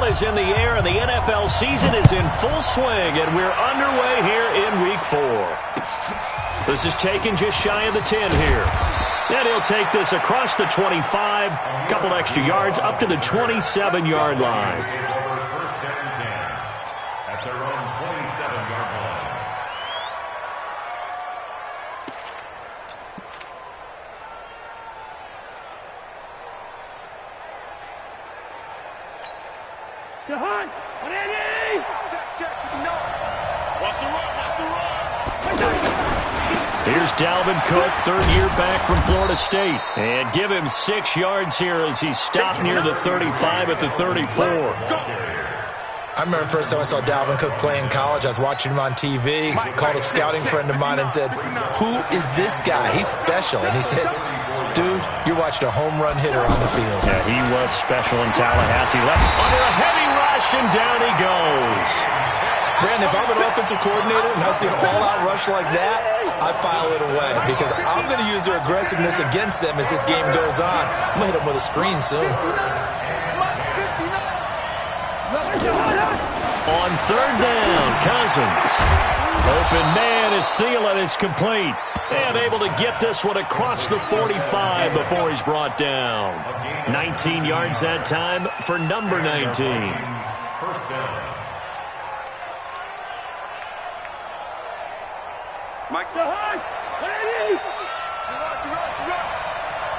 is in the air, and the NFL season is in full swing, and we're underway here in Week 4. This is taken just shy of the 10 here. And he'll take this across the 25, a couple extra yards, up to the 27-yard line. First down and 10 at their own 27-yard line. Jahan, on Eddie! Check, no. Watch the run, watch the run. Here's Dalvin Cook, third year back from Florida State. And give him 6 yards here as he's stopped near the 35 at the 34. I remember the first time I saw Dalvin Cook play in college. I was watching him on TV, called a scouting friend of mine and said, "Who is this guy? He's special." And he said, "Dude, you're watching a home run hitter on the field." Yeah, he was special in Tallahassee. Left under a heavy rush, and down he goes. Brandon, if I'm an offensive coordinator and I see an all-out rush like that, I file it away because I'm going to use their aggressiveness against them as this game goes on. I'm going to hit them with a screen soon. On third down, Cousins. Open man is Thielen. It's complete. And able to get this one across the 45 before he's brought down. 19 yards that time for number 19. First down. Mike. Jahan, Eddie!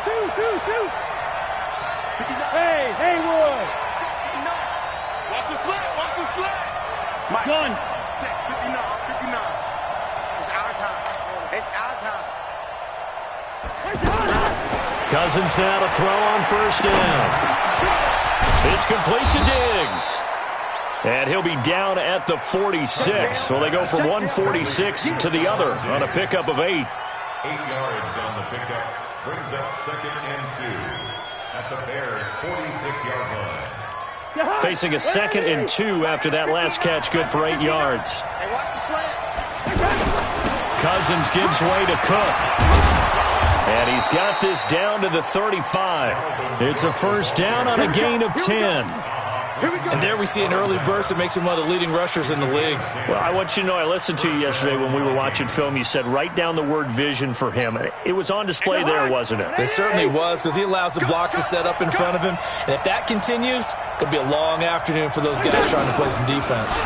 Two. Hey, Haywood! Watch the slant! Mike. Gun. Check, 59. It's our time. Cousins now to throw on first down. It's complete to Diggs. And he'll be down at the 46. So they go from 146 to the other on a pickup of 8. 8 yards on the pickup. Brings up 2nd and 2 at the Bears' 46-yard line. Facing a 2nd and 2 after that last catch, good for 8 yards. Hey, watch the slant. Cousins gives way to Cook. And he's got this down to the 35. It's a first down on a gain of 10. And there we see an early burst that makes him one of the leading rushers in the league. Well, I want you to know, I listened to you yesterday when we were watching film. You said write down the word vision for him. It was on display there, wasn't it? It certainly was, because he allows the blocks to set up in front of him. And if that continues, it could be a long afternoon for those guys trying to play some defense.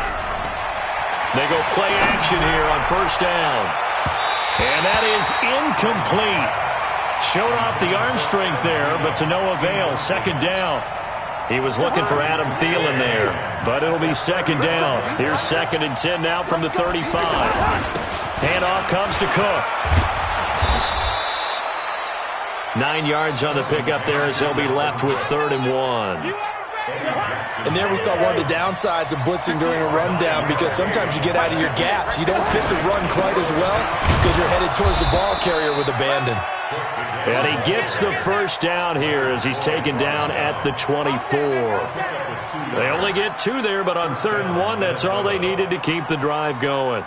They go play action here on first down. And that is incomplete. Showed off the arm strength there, but to no avail. Second down. He was looking for Adam Thielen there, but it'll be second down. Here's 2nd and 10 now from the 35. Handoff comes to Cook. 9 yards on the pickup there as they'll be left with 3rd and 1. And there we saw one of the downsides of blitzing during a rundown, because sometimes you get out of your gaps. You don't fit the run quite as well because you're headed towards the ball carrier with abandon. And he gets the first down here as he's taken down at the 24. They only get 2 there, but on 3rd and 1, that's all they needed to keep the drive going.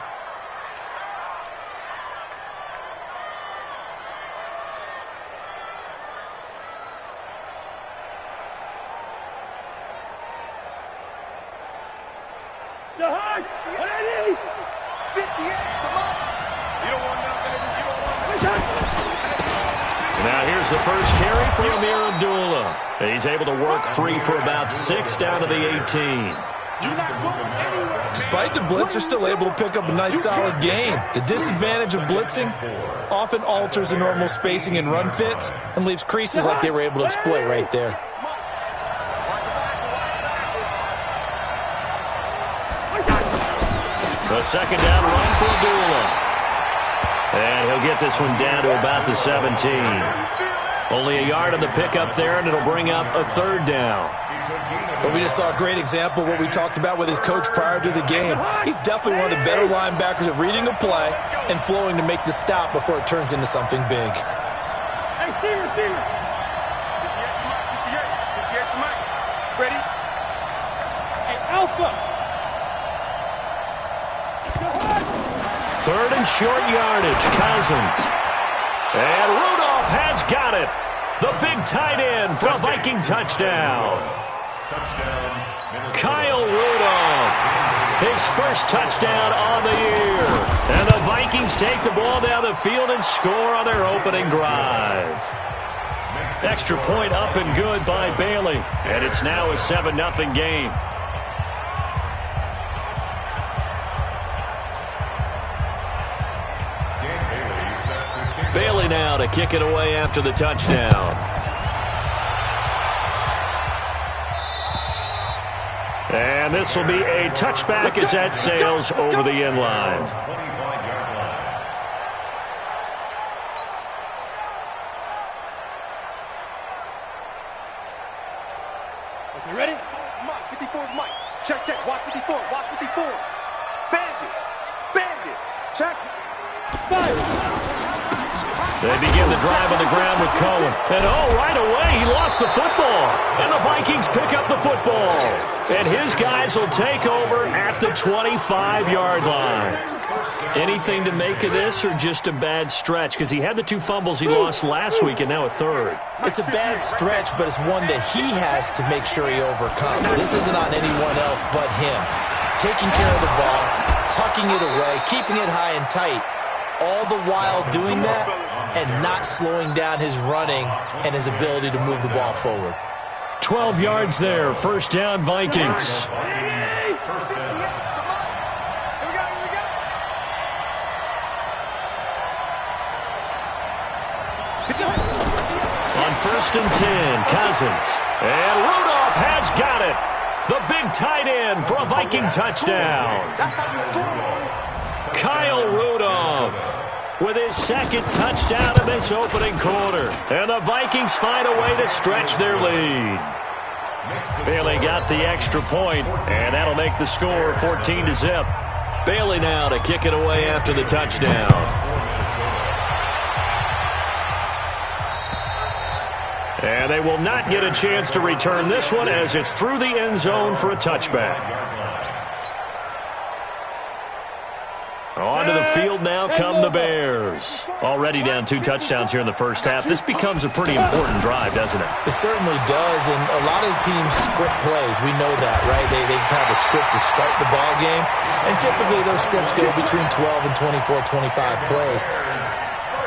Jahan, Eddie! 58, come on! You don't want that, baby. You don't want that. Now here's the first carry for Amir Abdullah. He's able to work free for about 6 down to the 18. Despite the blitz, they're still able to pick up a nice solid gain. The disadvantage of blitzing often alters the normal spacing and run fits and leaves creases like they were able to exploit right there. So second down run for Abdullah. And he'll get this one down to about the 17. Only a yard on the pickup there, and it'll bring up a 3rd down. But we just saw a great example of what we talked about with his coach prior to the game. He's definitely one of the better linebackers at reading a play and flowing to make the stop before it turns into something big. Hey, receiver. 58 to Mike. Ready? Hey, Alpha. 3rd and short yardage, Cousins. And Rudolph has got it. The big tight end for a Viking touchdown. Kyle Rudolph, his first touchdown on the year. And the Vikings take the ball down the field and score on their opening drive. Extra point up and good by Bailey. And it's now a 7-0 game. Bailey now to kick it away after the touchdown. And this will be a touchback as that sails over the end line. Okay, ready? Mike, 54 is Mike. Check, check. Watch 54. Watch 54. Bandit. Bandit. Check. Fire. They begin the drive on the ground with Cohen. And right away, he lost the football. And the Vikings pick up the football. And his guys will take over at the 25-yard line. Anything to make of this or just a bad stretch? Because he had the 2 fumbles he lost last week and now a third. It's a bad stretch, but it's one that he has to make sure he overcomes. This isn't on anyone else but him. Taking care of the ball, tucking it away, keeping it high and tight. All the while doing that and not slowing down his running and his ability to move the ball forward. 12 yards there. First down, Vikings. On 1st and 10, Cousins. And Rudolph has got it. The big tight end for a Viking touchdown. Kyle Rudolph with his second touchdown in this opening quarter. And the Vikings find a way to stretch their lead. Bailey got the extra point, and that'll make the score 14-0. Bailey now to kick it away after the touchdown. And they will not get a chance to return this one as it's through the end zone for a touchback. Onto the field now come the Bears. Already down 2 touchdowns here in the first half. This becomes a pretty important drive, doesn't it? It certainly does, and a lot of the teams script plays. We know that, right? They have a script to start the ball game, and typically those scripts go between 12 and 24, 25 plays.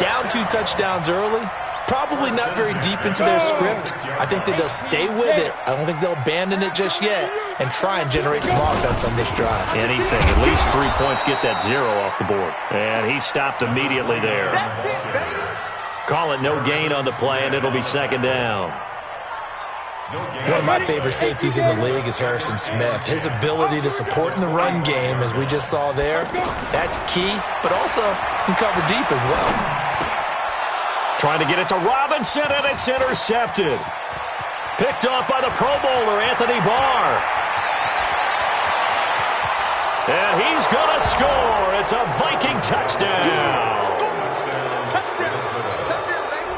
Down 2 touchdowns early, probably not very deep into their script. I think that they'll stay with it. I don't think they'll abandon it just yet and try and generate some offense on this drive. Anything. At least 3 points, get that 0 off the board. And he stopped immediately there. Call it no gain on the play, and it'll be 2nd down. One of my favorite safeties in the league is Harrison Smith. His ability to support in the run game, as we just saw there, that's key, but also can cover deep as well. Trying to get it to Robinson, and it's intercepted. Picked off by the Pro Bowler, Anthony Barr. And he's going to score. It's a Viking touchdown.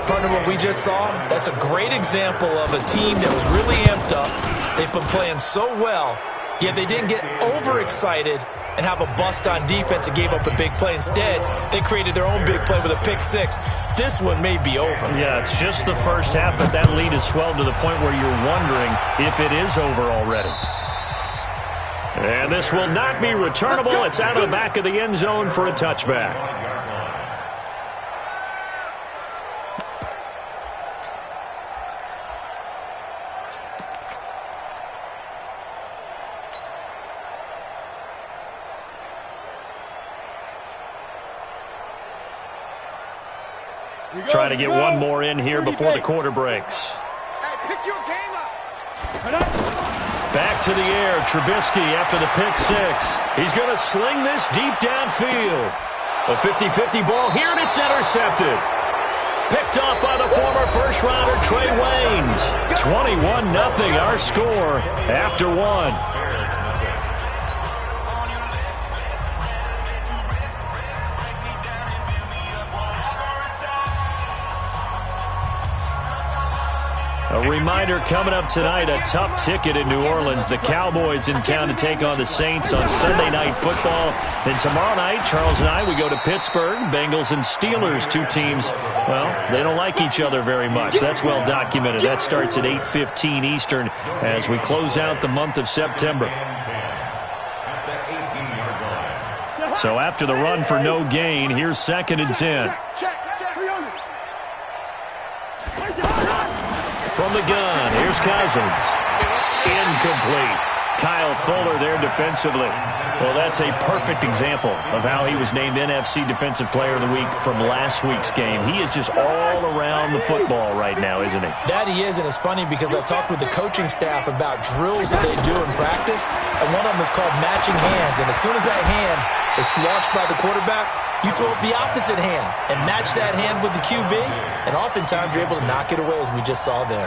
Partner, what we just saw, that's a great example of a team that was really amped up. They've been playing so well, yet they didn't get overexcited and have a bust on defense and gave up a big play. Instead, they created their own big play with a pick-6. This one may be over. Yeah, it's just the first half, but that lead has swelled to the point where you're wondering if it is over already. And this will not be returnable. It's out of the back of the end zone for a touchback. Trying to get one more in here before the quarter breaks. Hey, pick your game up. Back to the air, Trubisky after the pick-6. He's going to sling this deep downfield. A 50-50 ball here, and it's intercepted. Picked up by the former first-rounder Trey Waynes. 21-0 our score after 1. A reminder coming up tonight, a tough ticket in New Orleans. The Cowboys in town to take on the Saints on Sunday Night Football. Then tomorrow night, Charles and I, we go to Pittsburgh. Bengals and Steelers, two teams, well, they don't like each other very much. That's well documented. That starts at 8:15 Eastern as we close out the month of September. So after the run for no gain, here's 2nd and 10. From the gun, here's Cousins. Incomplete. Kyle Fuller there defensively. Well, that's a perfect example of how he was named NFC Defensive Player of the Week from last week's game. He is just all around the football right now, isn't he? That he is, and it's funny because I talked with the coaching staff about drills that they do in practice, and one of them is called matching hands. And as soon as that hand is launched by the quarterback, you throw up the opposite hand and match that hand with the QB, and oftentimes you're able to knock it away, as we just saw there.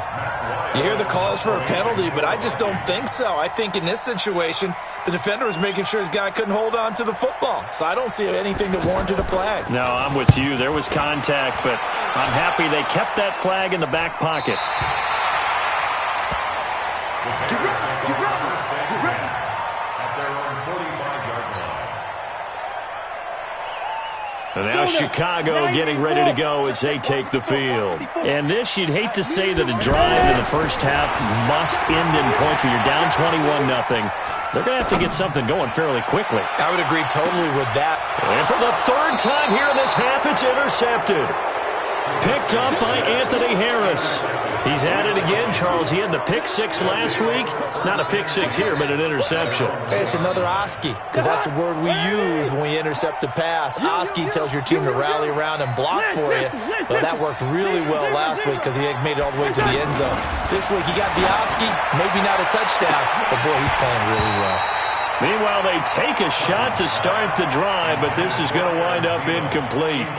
You hear the calls for a penalty, but I just don't think so. I think in this situation, the defender was making sure his guy couldn't hold on to the football. So I don't see anything that warranted a flag. No, I'm with you. There was contact, but I'm happy they kept that flag in the back pocket. And now Chicago getting ready to go as they take the field. And this, you'd hate to say that a drive in the first half must end in points, but you're down 21-0. They're going to have to get something going fairly quickly. I would agree totally with that. And for the 3rd time here in this half, it's intercepted. Picked up by Anthony Harris. He's at it again, Charles. He had the pick 6 last week. Not a pick 6 here, but an interception. It's another Oski, because that's the word we use when we intercept a pass. Oski tells your team to rally around and block for you. Well, that worked really well last week because he had made it all the way to the end zone. This week he got the Oski, maybe not a touchdown, but boy, he's playing really well. Meanwhile, they take a shot to start the drive, but this is going to wind up incomplete.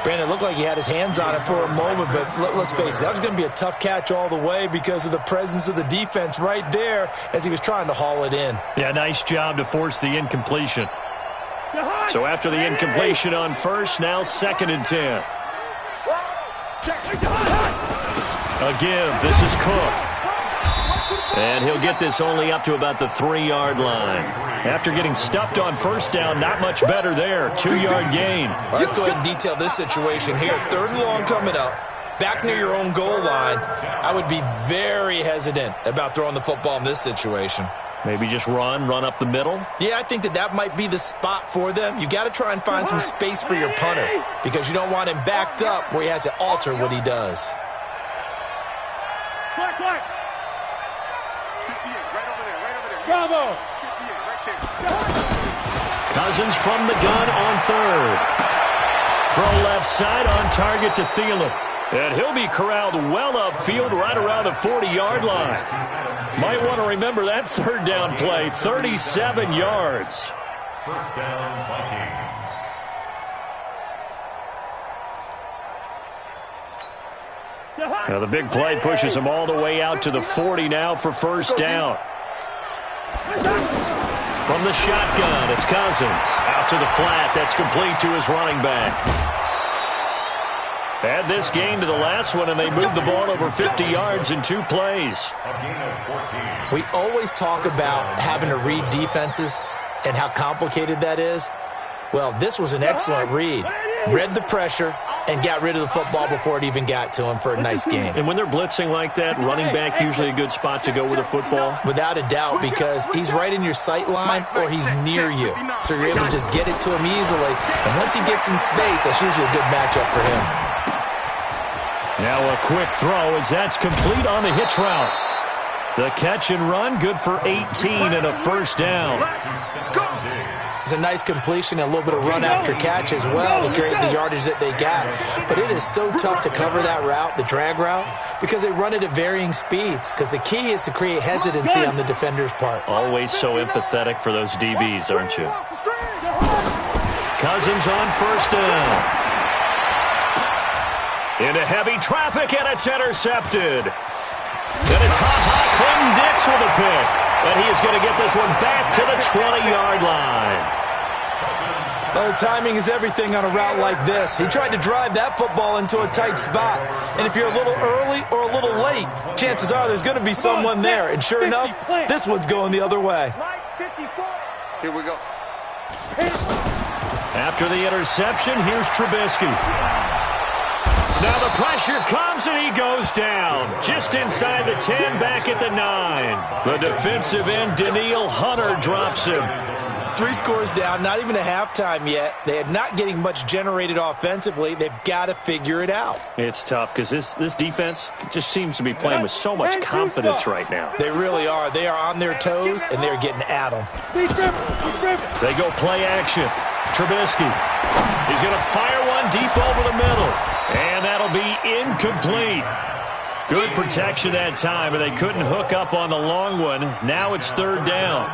Brandon, it looked like he had his hands on it for a moment, but let's face it, that was going to be a tough catch all the way because of the presence of the defense right there as he was trying to haul it in. Yeah, nice job to force the incompletion. So after the incompletion on first, now 2nd and 10. A give. This is Cook. And he'll get this only up to about the 3-yard line. After getting stuffed on first down, not much better there. 2-yard gain. Well, let's go ahead and detail this situation here. 3rd and long coming up. Back near your own goal line. I would be very hesitant about throwing the football in this situation. Maybe just run up the middle? Yeah, I think that might be the spot for them. You got to try and find some space for your punter because you don't want him backed up where he has to alter what he does. Bravo! Cousins from the gun on 3rd. Throw left side on target to Thielen. And he'll be corralled well upfield right around the 40-yard line. Might want to remember that 3rd down play, 37 yards. First down, Vikings. Now the big play pushes him all the way out to the 40 now for first down. From the shotgun, it's Cousins. Out to the flat. That's complete to his running back. Add this game to the last one, and they moved the ball over 50 yards in 2 plays. We always talk about having to read defenses and how complicated that is. Well, this was an excellent read. Read the pressure and got rid of the football before it even got to him for a nice game. And when they're blitzing like that, running back usually a good spot to go with a football? Without a doubt, because he's right in your sight line or he's near you. So you're able to just get it to him easily. And once he gets in space, that's usually a good matchup for him. Now a quick throw as that's complete on the hitch route. The catch and run, good for 18 and a first down. It's a nice completion and a little bit of run after catch as well to create the yardage that they got. But it is so tough to cover that route, the drag route, because they run it at varying speeds. Because the key is to create hesitancy on the defender's part. Always so empathetic for those DBs, aren't you? Cousins on first down. Into heavy traffic, and it's intercepted. Then it's Clinton Dix with a pick. And he is going to get this one back to the 20-yard line. Oh, timing is everything on a route like this. He tried to drive that football into a tight spot. And if you're a little early or a little late, chances are there's going to be someone there. And sure enough, this one's going the other way. Here we go. After the interception, here's Trubisky. Now the pressure comes and he goes down. Just inside the 10, back at the 9. The defensive end, Danielle Hunter, drops him. 3 scores down, not even a halftime yet. They are not getting much generated offensively. They've got to figure it out. It's tough because this defense just seems to be playing with so much confidence right now. They really are. They are on their toes, and they're getting at them. They go play action. Trubisky. He's going to fire one deep over the middle. And that'll be incomplete. Good protection that time, but they couldn't hook up on the long one. Now it's 3rd down.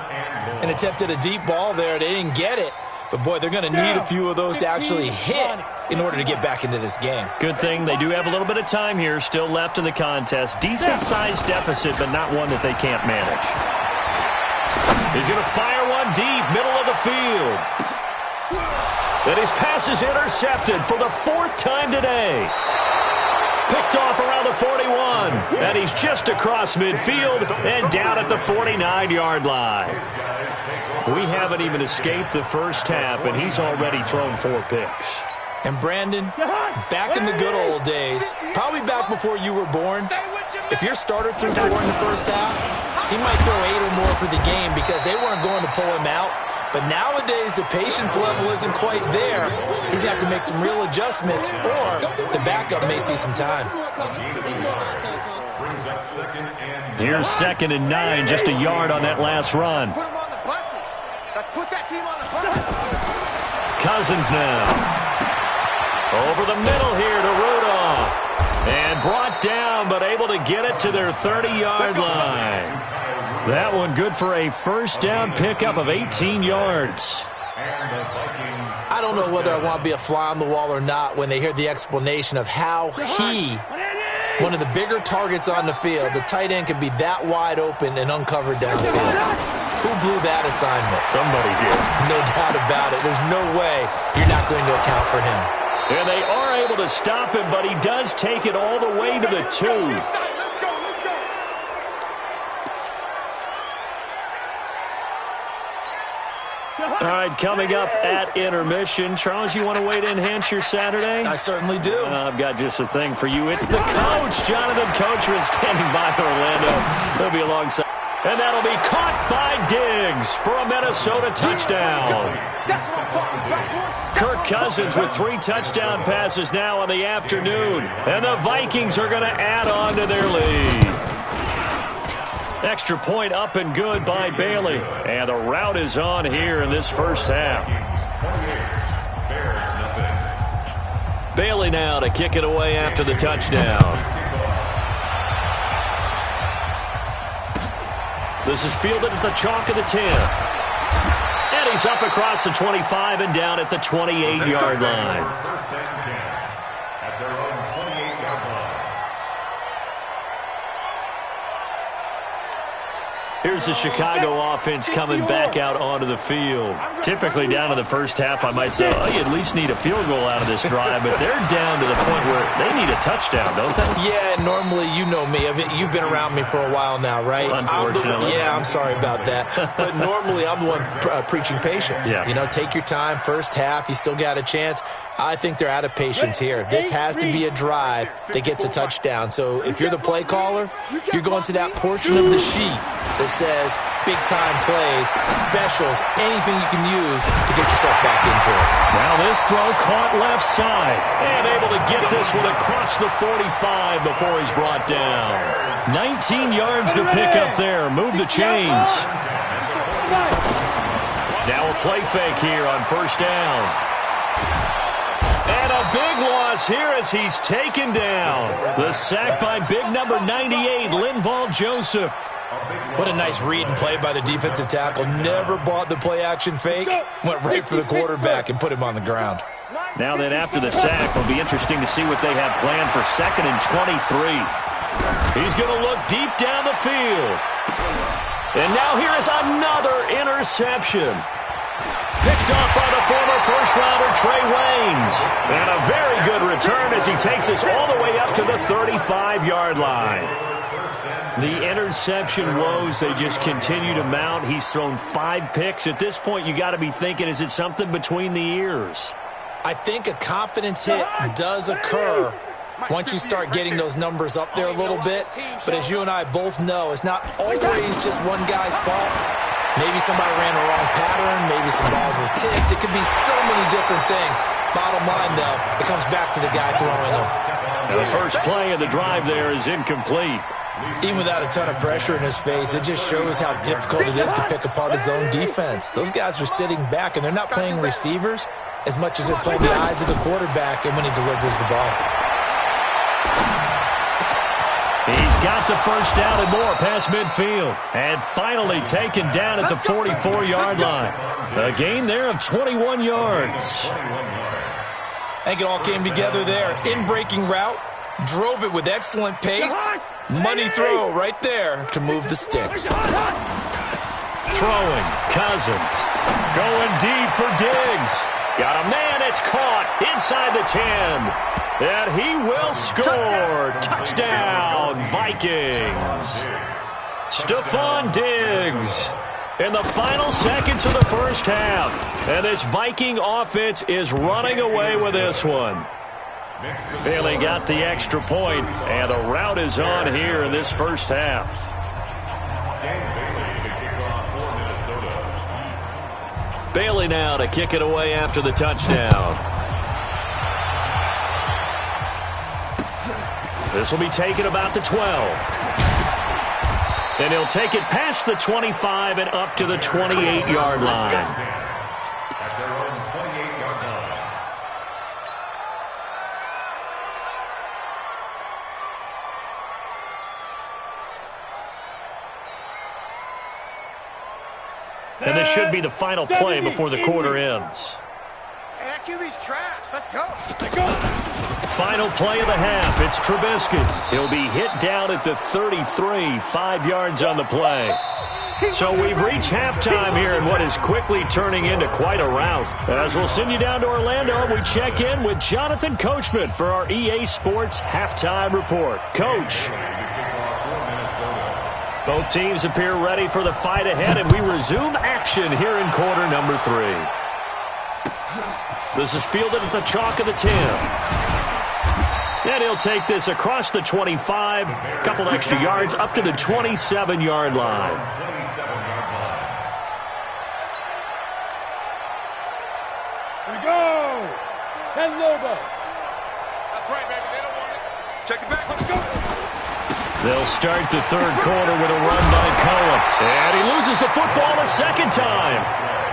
An attempt at a deep ball there. They didn't get it. But, boy, they're going to need a few of those to actually hit in order to get back into this game. Good thing they do have a little bit of time here still left in the contest. Decent-sized deficit, but not one that they can't manage. He's going to fire one deep, middle of the field. And his pass is intercepted for the 4th time today. Picked off around the 41. And he's just across midfield and down at the 49-yard line. We haven't even escaped the first half, and he's already thrown 4 picks. And, Brandon, back in the good old days, probably back before you were born, if your starter threw 4 in the first half, he might throw 8 or more for the game because they weren't going to pull him out. But nowadays, the patience level isn't quite there. He's going to have to make some real adjustments, or the backup may see some time. Here's 2nd and 9, just a yard on that last run. Put him on the buses. Let's put that team on the buses. Cousins now. Over the middle here to Rudolph. And brought down, but able to get it to their 30-yard line. That one good for a 1st down pickup of 18 yards. I don't know whether I want to be a fly on the wall or not when they hear the explanation of how he, one of the bigger targets on the field, the tight end could be that wide open and uncovered downfield. Who blew that assignment? Somebody did. No doubt about it. There's no way you're not going to account for him. And they are able to stop him, but he does take it all the way to the 2. All right, coming up at intermission. Charles, you want to wait to enhance your Saturday? I certainly do. I've got just a thing for you. It's the coach, Jonathan Coachman, standing by Orlando. He'll be alongside. And that'll be caught by Diggs for a Minnesota touchdown. Kirk Cousins with 3 touchdown passes now on the afternoon. And the Vikings are going to add on to their lead. Extra point up and good by Bailey. And the route is on here in this first half. Bailey now to kick it away after the touchdown. This is fielded at the chalk of the 10. And he's up across the 25 and down at the 28-yard line. First and 10 at their own 28-yard line. Here's the Chicago offense coming back out onto the field. Typically down to the first half, I might say, oh, you at least need a field goal out of this drive, but they're down to the point where they need a touchdown, don't they? Yeah, normally, you know me. You've been around me for a while now, right? Unfortunately. I'm sorry about that. But normally, I'm the one preaching patience. Yeah. You know, take your time. First half, you still got a chance. I think they're out of patience here. This has to be a drive that gets a touchdown. So if you're the play caller, you're going to that portion of the sheet that says big-time plays, specials, anything you can use to get yourself back into it. Now this throw caught left side and able to get this one across the 45 before he's brought down. 19 yards to pick up there. Move the chains. Now a play fake here on first down. And a big loss here as he's taken down. The sack by big number 98, Linval Joseph. What a nice read and play by the defensive tackle. Never bought the play-action fake. Went right for the quarterback and put him on the ground. Now then, after the sack, will be interesting to see what they have planned for 2nd and 23. He's going to look deep down the field. And now here is another interception. Picked picked off by the former first-rounder Trey Waynes. And a very good return as he takes us all the way up to the 35-yard line. The interception woes, they just continue to mount. He's thrown 5 picks. At this point, you got to be thinking, is it something between the ears? I think a confidence hit does occur once you start getting those numbers up there a little bit. But as you and I both know, it's not always just one guy's fault. Maybe somebody ran a wrong pattern. Maybe some balls were tipped. It could be so many different things. Bottom line, though, it comes back to the guy throwing them. And the first play of the drive there is incomplete. Even without a ton of pressure in his face, it just shows how difficult it is to pick apart his own defense. Those guys are sitting back, and they're not playing receivers as much as they're playing the eyes of the quarterback and when he delivers the ball. He's got the first down and more past midfield. And finally taken down at the 44-yard line. A gain there of 21 yards. I think it all came together there. In-breaking route, drove it with excellent pace. Money throw right there to move the sticks. Throwing, Cousins. Going deep for Diggs. Got a man, it's caught inside the 10. And he will score. Touchdown, Vikings. Stephon Diggs in the final seconds of the first half. And this Viking offense is running away with this one. Bailey got the extra point, and the route is on here in this first half. Bailey now to kick it away after the touchdown. This will be taken about the 12. And he'll take it past the 25 and up to the 28-yard line. At their own 28-yard line. And this should be the final play before the quarter ends. Hey, that QB's trash. Let's go. Let's go. Final play of the half. It's Trubisky. He'll be hit down at the 33, 5 yards on the play. So we've reached halftime here in what is quickly turning into quite a rout. As we'll send you down to Orlando, we check in with Jonathan Coachman for our EA Sports Halftime Report. Coach. Both teams appear ready for the fight ahead, and we resume action here in quarter number 3. This is fielded at the chalk of the 10. And he'll take this across the 25, a couple extra yards up to the 27-yard line. Here we go. 10 Lobo. That's right, baby. They don't want it. Check it back. Let's go. They'll start the third quarter with a run by Cohen. And he loses the football a second time.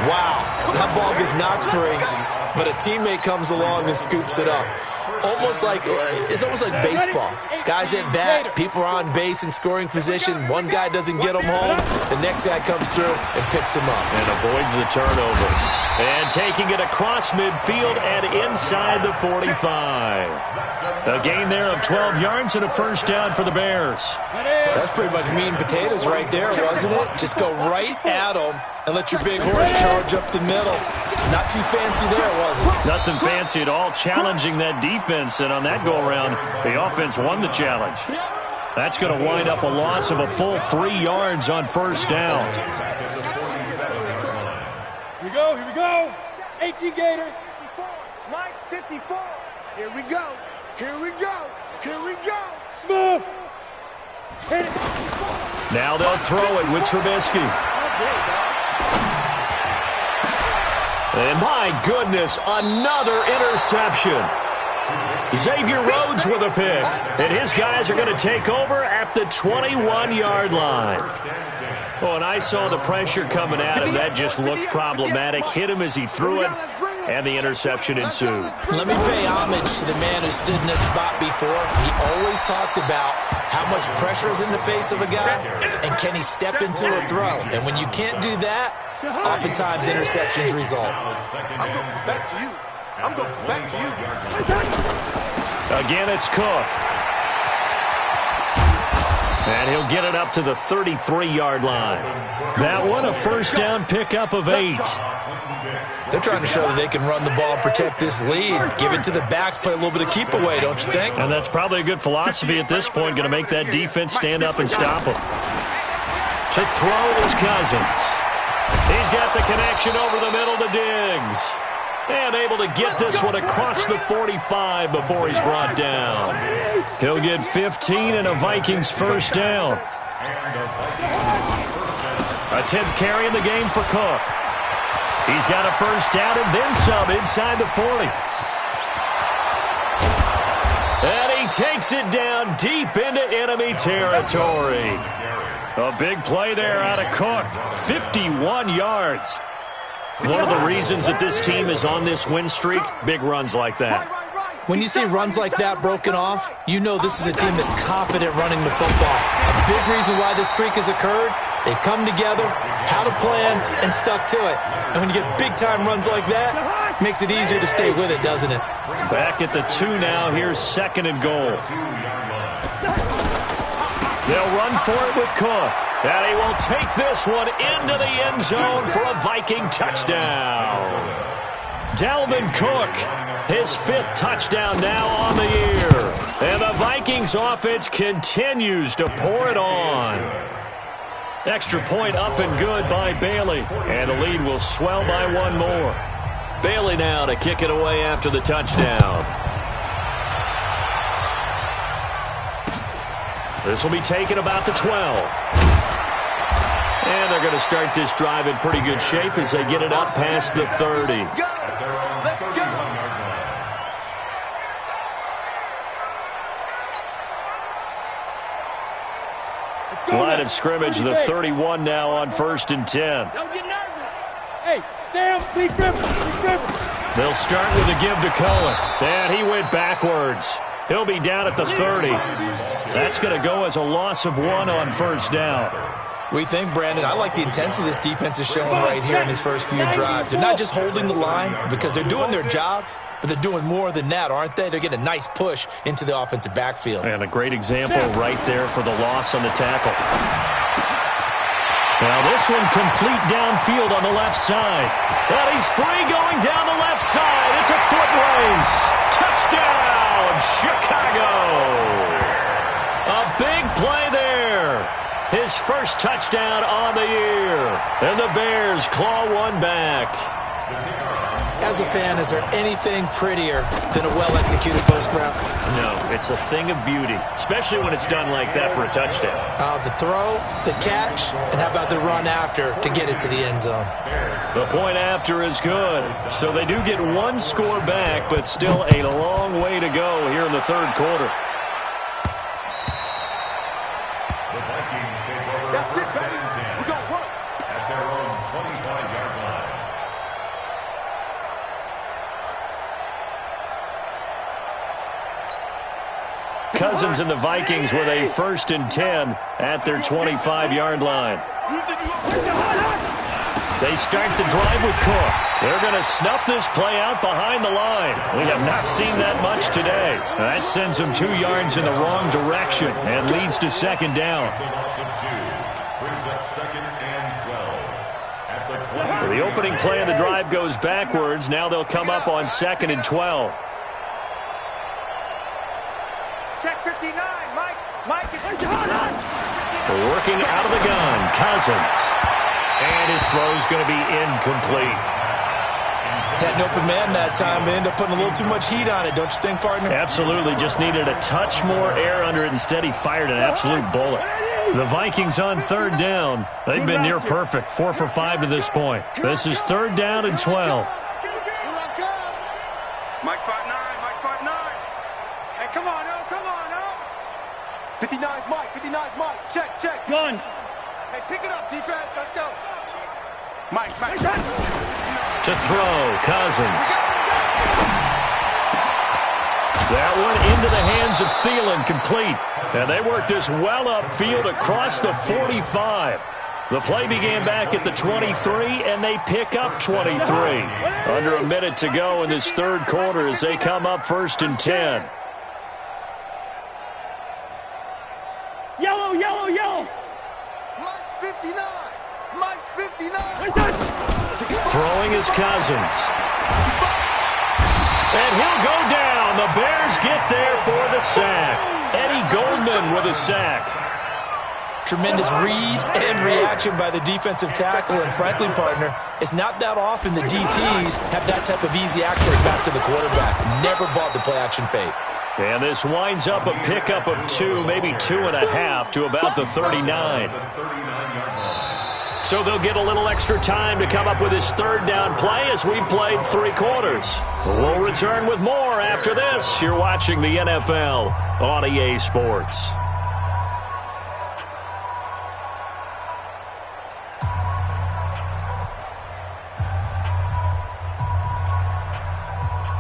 Wow, that ball gets knocked free, but a teammate comes along and scoops it up. It's almost like baseball. Guys at bat, people are on base in scoring position. One guy doesn't get them home. The next guy comes through and picks him up. And avoids the turnover. And taking it across midfield and inside the 45. A gain there of 12 yards and a first down for the Bears. That's pretty much meat and potatoes right there, wasn't it? Just go right at them and let your big horse charge up the middle. Not too fancy there, was it? Nothing fancy at all, challenging that defense. And on that go-around, the offense won the challenge. That's going to wind up a loss of a full 3 yards on first down. Here we go. Here we go. 18 Gator. 54. Mike, 54. Here we go. Here we go. Here we go. Smooth. Hit it. Now they'll throw it with Trubisky. And my goodness, another interception. Xavier Rhodes with a pick. And his guys are going to take over at the 21-yard line. Oh, and I saw the pressure coming at him. That just looked problematic. Hit him as he threw it, and the interception ensued. Let me pay homage to the man who stood in this spot before. He always talked about how much pressure is in the face of a guy, and can he step into a throw. And when you can't do that, oftentimes interceptions result. I'm going back to you. I'm going back to you. Again, it's Cook. And he'll get it up to the 33-yard line. That one, a first down pickup of 8. They're trying to show that they can run the ball and protect this lead. Give it to the backs, play a little bit of keep away, don't you think? And that's probably a good philosophy at this point, going to make that defense stand up and stop them. To throw is Cousins. He's got the connection over the middle to Diggs. And able to get this one across the 45 before he's brought down. He'll get 15 and a Vikings first down. A 10th carry in the game for Cook. He's got a first down and then some inside the 40. And he takes it down deep into enemy territory. A big play there out of Cook. 51 yards. One of the reasons that this team is on this win streak, big runs like that. When you see runs like that broken off, you know this is a team that's confident running the football. A big reason why this streak has occurred, they've come together, had a plan, and stuck to it. And when you get big-time runs like that, it makes it easier to stay with it, doesn't it? Back at the 2 now. Here's 2nd and goal. They'll run for it with Cook. And he will take this one into the end zone for a Viking touchdown. Dalvin Cook, his 5th touchdown now on the year. And the Vikings offense continues to pour it on. Extra point up and good by Bailey. And the lead will swell by 1 more. Bailey now to kick it away after the touchdown. This will be taken about the 12. And they're going to start this drive in pretty good shape as they get it up past the 30. Line of scrimmage, the 31 now on 1st and 10. Don't get nervous. Hey, Sam, Lee Griffin. They'll start with a give to Cohen. And he went backwards. He'll be down at the 30. That's going to go as a loss of 1 on 1st down. We think, Brandon, I like the intensity this defense is showing right here in these first few drives. They're not just holding the line because they're doing their job, but they're doing more than that, aren't they? They're getting a nice push into the offensive backfield. And a great example right there for the loss on the tackle. Now this one complete downfield on the left side. And he's free going down the left side. It's a foot race. Touchdown, Chicago. A big play there. His first touchdown on the year. And the Bears claw one back. As a fan, is there anything prettier than a well-executed post route? No, it's a thing of beauty, especially when it's done like that for a touchdown. The throw, the catch, and how about the run after to get it to the end zone? The point after is good. So they do get 1 score back, but still a long way to go here in the 3rd quarter. The Vikings take over first and 10 at their own 25-yard line. Cousins and the Vikings with a 1st and 10 at their 25-yard line. They start the drive with Cook. They're going to snuff this play out behind the line. We have not seen that much today. That sends them 2 yards in the wrong direction and leads to 2nd down. Brings up 2nd and 12 at the 20. So the opening play of the drive goes backwards. Now they'll come up on 2nd and 12. Check 59, Mike. Mike is Working out of the gun, Cousins. And his throw's going to be incomplete. Had an open man that time, but ended up putting a little too much heat on it, don't you think, partner? Absolutely. Just needed a touch more air under it. Instead, he fired an absolute bullet. The Vikings on 3rd down. They've been near perfect. 4 for 5 to this point. This is 3rd down and 12. Mike 5'9", Mike 5'9". Hey, come on, no, come on, no. 59's Mike, 59's Mike. Check, check. Gun. Hey, pick it up, defense. Let's go. Mike. To throw, Cousins. That one into the hands of Thielen, complete. And they work this well upfield across the 45. The play began back at the 23, and they pick up 23. Under a minute to go in this 3rd quarter as they come up 1st and 10. Yellow, yellow. 59. Mike's 59. Throwing is Cousins. And he'll go down. The Bears get there for the sack. Eddie Goldman with a sack. Tremendous read and reaction by the defensive tackle. And frankly, partner, it's not that often the DTs have that type of easy access back to the quarterback. Never bought the play-action fake. And this winds up a pickup of 2, maybe 2.5 to about the 39. So they'll get a little extra time to come up with his third down play as we've played 3 quarters. We'll return with more after this. You're watching the NFL on EA Sports.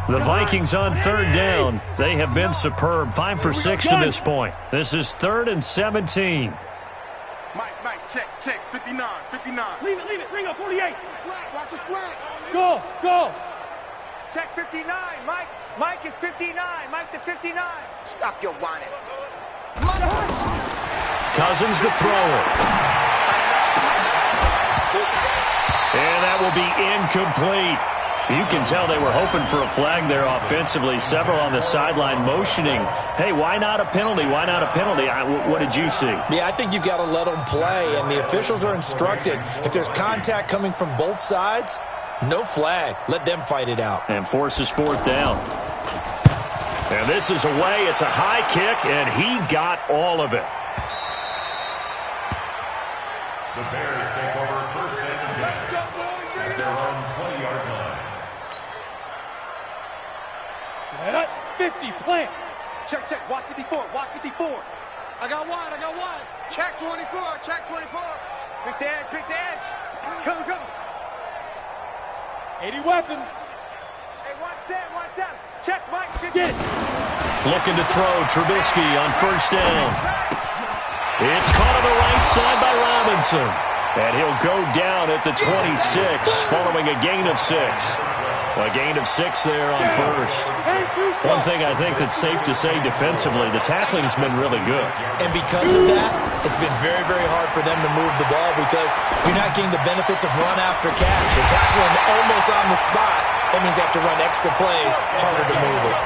The Vikings on third down. They have been superb. 5 for 6 to this point. This is 3rd and 17. Mike, check. 59. Leave it. Ring up 48. Watch the slant. Go. Check 59. Mike is 59. Mike to 59. Stop your whining. Cousins the thrower. And that will be incomplete. You can tell they were hoping for a flag there offensively. Several on the sideline motioning, hey, why not a penalty? Why not a penalty? What did you see? Yeah, I think you've got to let them play, and the officials are instructed. If there's contact coming from both sides, no flag. Let them fight it out. And forces 4th down. And this is away. It's a high kick, and he got all of it. The Bears take over 1st and 10 at their own 20-yard line. 50, plant. Check. Watch 54. I got one. Check 24. Quick the edge. Come. 80 weapon. Hey, 1-7. Check, Mike. Get it. Looking to throw. Trubisky on 1st down. It's caught on the right side by Robinson. And he'll go down at the 26 following a gain of 6. A gain of 6 there on 1st. One thing I think that's safe to say defensively, the tackling's been really good. And because of that, it's been very, very hard for them to move the ball because you're not getting the benefits of run after catch. You're tackling almost on the spot. That means they have to run extra plays, harder to move it.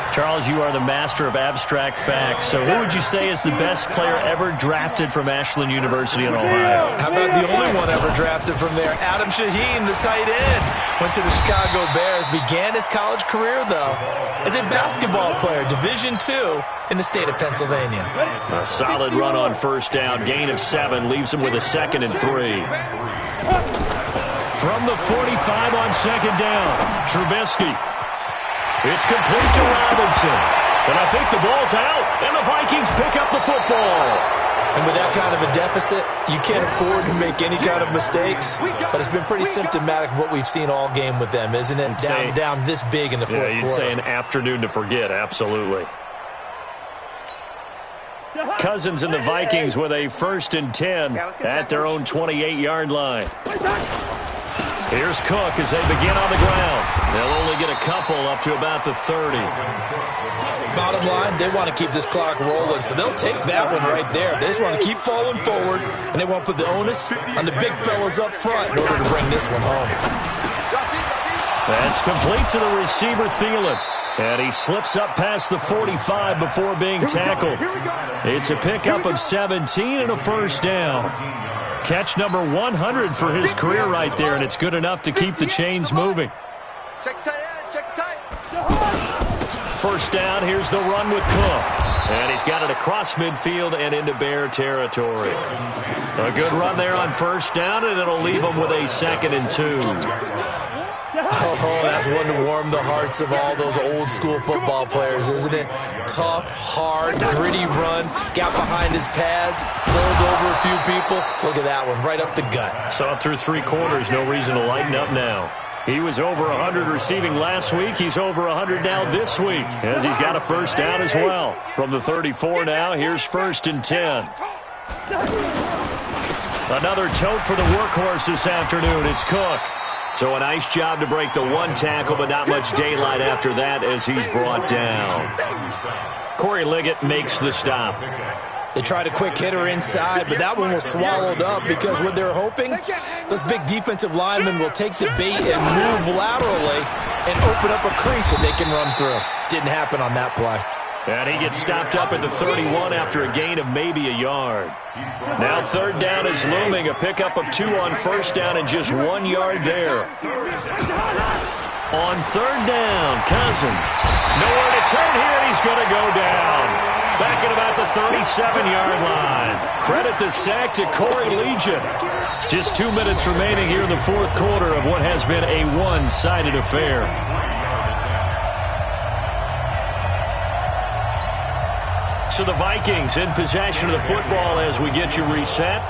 Charles, you are the master of abstract facts. So who would you say is the best player ever drafted from Ashland University in Ohio? How about the only one ever drafted from there? Adam Shaheen, the tight end. Went to the Chicago Bears. Began his college career, though, as a basketball player, Division II in the state of Pennsylvania. A solid run on 1st down. Gain of 7. Leaves him with a 2nd and 3. From the 45 on 2nd down, Trubisky. It's complete to Robinson. And I think the ball's out. And the Vikings pick up the football. And with that kind of a deficit, you can't afford to make any kind of mistakes. But it's been pretty symptomatic of what we've seen all game with them, isn't it? Down this big in the 4th quarter. Yeah, you'd say an afternoon to forget. Absolutely. Cousins and the Vikings with a 1st and 10 at their own 28-yard line. Here's Cook as they begin on the ground. They'll only get a couple up to about the 30. Bottom line, they want to keep this clock rolling, so they'll take that one right there. They just want to keep falling forward, and they want to put the onus on the big fellas up front in order to bring this one home. That's complete to the receiver, Thielen. And he slips up past the 45 before being tackled. It's a pickup of 17 and a 1st down. Catch number 100 for his career right there, and it's good enough to keep the chains moving. Check tight. 1st down, here's the run with Cook. And he's got it across midfield and into Bear territory. A good run there on 1st down, and it'll leave him with a 2nd and 2. Oh, that's one to warm the hearts of all those old school football players, isn't it? Tough, hard, gritty run, got behind his pads, rolled over a few people. Look at that one, right up the gut. Saw it through 3 quarters, no reason to lighten up now. He was over 100 receiving last week. He's over 100 now this week, as he's got a 1st down as well. From the 34 now, here's 1st and 10. Another tote for the workhorse this afternoon. It's Cook. So a nice job to break the 1 tackle, but not much daylight after that as he's brought down. Corey Liggett makes the stop. They tried a quick hitter inside, but that one was swallowed up because what they're hoping, those big defensive linemen will take the bait and move laterally and open up a crease that they can run through. Didn't happen on that play. And he gets stopped up at the 31 after a gain of maybe a yard. Now third down is looming. A pickup of 2 on first down and just 1 yard there. On third down, Cousins. Nowhere to turn here. He's going to go down. Back at about the 37-yard line. Credit the sack to Corey Legion. Just 2 minutes remaining here in the fourth quarter of what has been a one-sided affair. So the Vikings in possession of the football as we get you reset.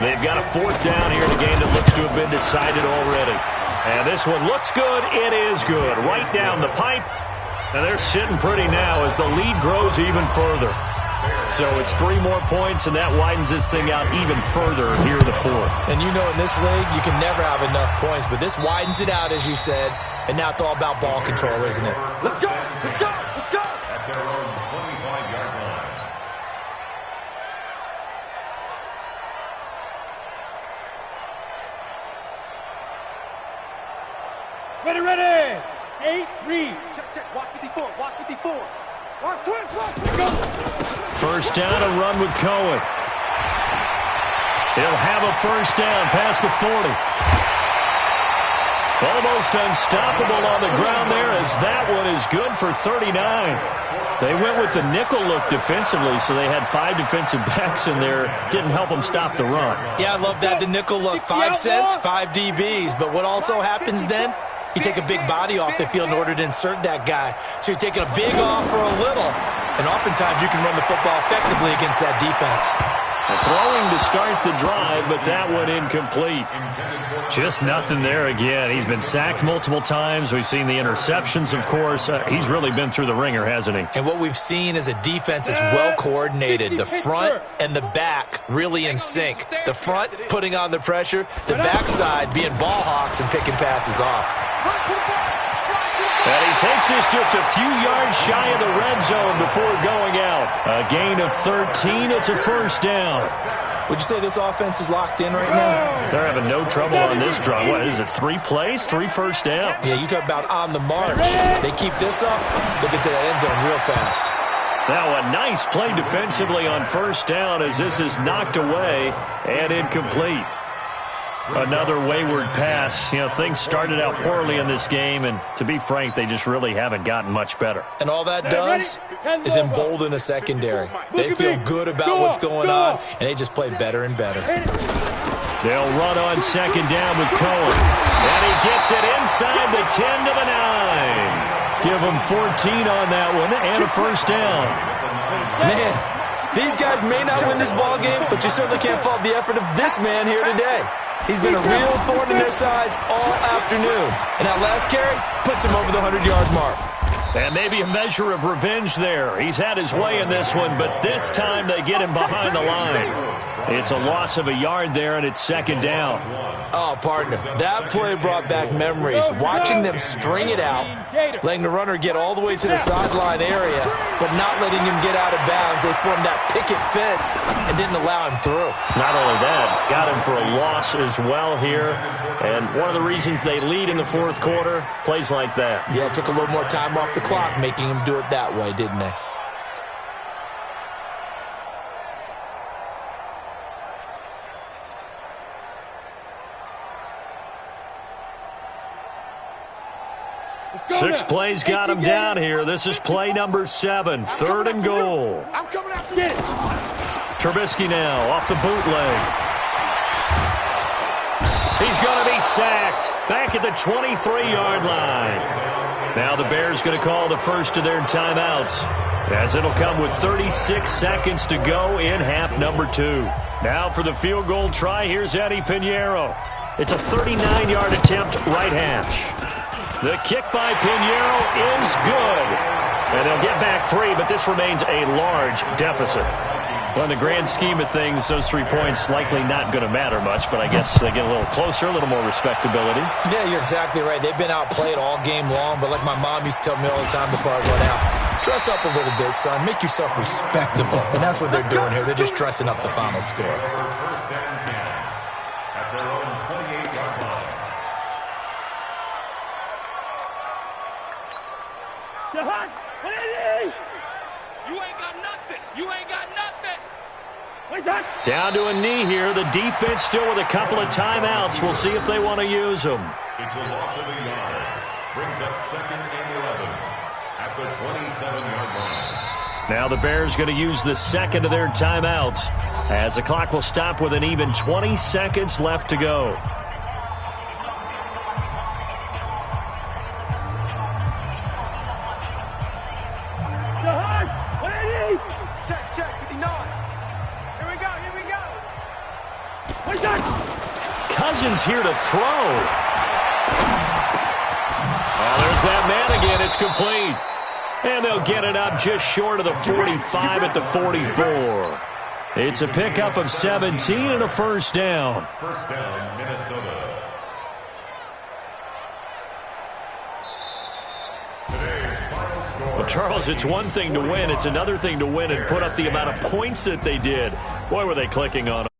They've got a fourth down here in a game that looks to have been decided already. And this one looks good. It is good. Right down the pipe. And they're sitting pretty now as the lead grows even further. So it's 3 more points, and that widens this thing out even further here in the fourth. And you know in this league, you can never have enough points, but this widens it out, as you said, and now it's all about ball control, isn't it? Let's go! Let's go! Let's go! At their own 25-yard line. Ready, ready. 8, read. Check. Watch 54. Watch 54. Watch twins. Watch. Go. First down, a run with Cohen. He'll have a first down past the 40. Almost unstoppable on the ground there as that one is good for 39. They went with the nickel look defensively, so they had 5 defensive backs in there. Didn't help them stop the run. Yeah, I love that. The nickel look, 5 cents, 5 DBs. But what also happens then? You take a big body off the field in order to insert that guy. So you're taking a big off for a little. And oftentimes you can run the football effectively against that defense. Throwing to start the drive, but that one incomplete. Just nothing there again. He's been sacked multiple times. We've seen the interceptions, of course. He's really been through the ringer, hasn't he? And what we've seen is a defense that's well coordinated. The front and the back really in sync. The front putting on the pressure. The backside being ball hawks and picking passes off. And he takes this just a few yards shy of the red zone before going out. A gain of 13. It's a first down. Would you say this offense is locked in right now? They're having no trouble on this drive. What is it, 3 plays, 3 first downs? Yeah, you talk about on the march. They keep this up, they'll get to that end zone real fast. Now a nice play defensively on first down as this is knocked away and incomplete. Another wayward pass. You know, things started out poorly in this game, and to be frank, they just really haven't gotten much better. And all that does is embolden a secondary. They feel good about what's going on, and they just play better and better. They'll run on second down with Cohen. And he gets it inside the 10 to the 9. Give him 14 on that one and a first down. Man, these guys may not win this ball game, but you certainly can't fault the effort of this man here today. He's been a real thorn in their sides all afternoon. And that last carry puts him over the 100-yard mark. And maybe a measure of revenge there. He's had his way in this one, but this time they get him behind the line. It's a loss of a yard there, and it's second down. Oh, partner, that play brought back memories. Watching them string it out, letting the runner get all the way to the sideline area, but not letting him get out of bounds. They formed that picket fence and didn't allow him through. Not only that, got him for a loss as well here. And one of the reasons they lead in the fourth quarter, plays like that. Yeah, it took a little more time off the clock, making him do it that way, didn't they? Six plays got him down here. This is play number 7, third and goal. I'm coming after you. Trubisky now off the bootleg. He's going to be sacked back at the 23-yard line. Now the Bears going to call the first of their timeouts, as it'll come with 36 seconds to go in half number 2. Now for the field goal try, here's Eddie Pinheiro. It's a 39-yard attempt, right hash. The kick by Pinheiro is good. And they'll get back 3, but this remains a large deficit. Well, in the grand scheme of things, those 3 points likely not going to matter much, but I guess they get a little closer, a little more respectability. Yeah, you're exactly right. They've been outplayed all game long, but like my mom used to tell me all the time before I went out, Dress up a little bit, son. Make yourself respectable. And that's what they're doing here. They're just dressing up the final score. First down 10 at their own 28-yard line. Jahan, what is it? You ain't got nothing. You ain't got nothing. What's that? Down to a knee here. The defense still with a couple of timeouts. We'll see if they want to use them. It's a loss of a yard. Brings up 2nd and 11 at the 27-yard line. Now the Bears going to use the second of their timeouts as the clock will stop with an even 20 seconds left to go. Jahan, what is it? Check, 59. Here we go. What's that? Cousins here to throw. Oh, there's that man again. It's complete. And they'll get it up just short of the 45 at the 44. It's a pickup of 17 and a first down. First down, Minnesota. Well, Charles, it's one thing to win. It's another thing to win and put up the amount of points that they did. Boy, were they clicking on it.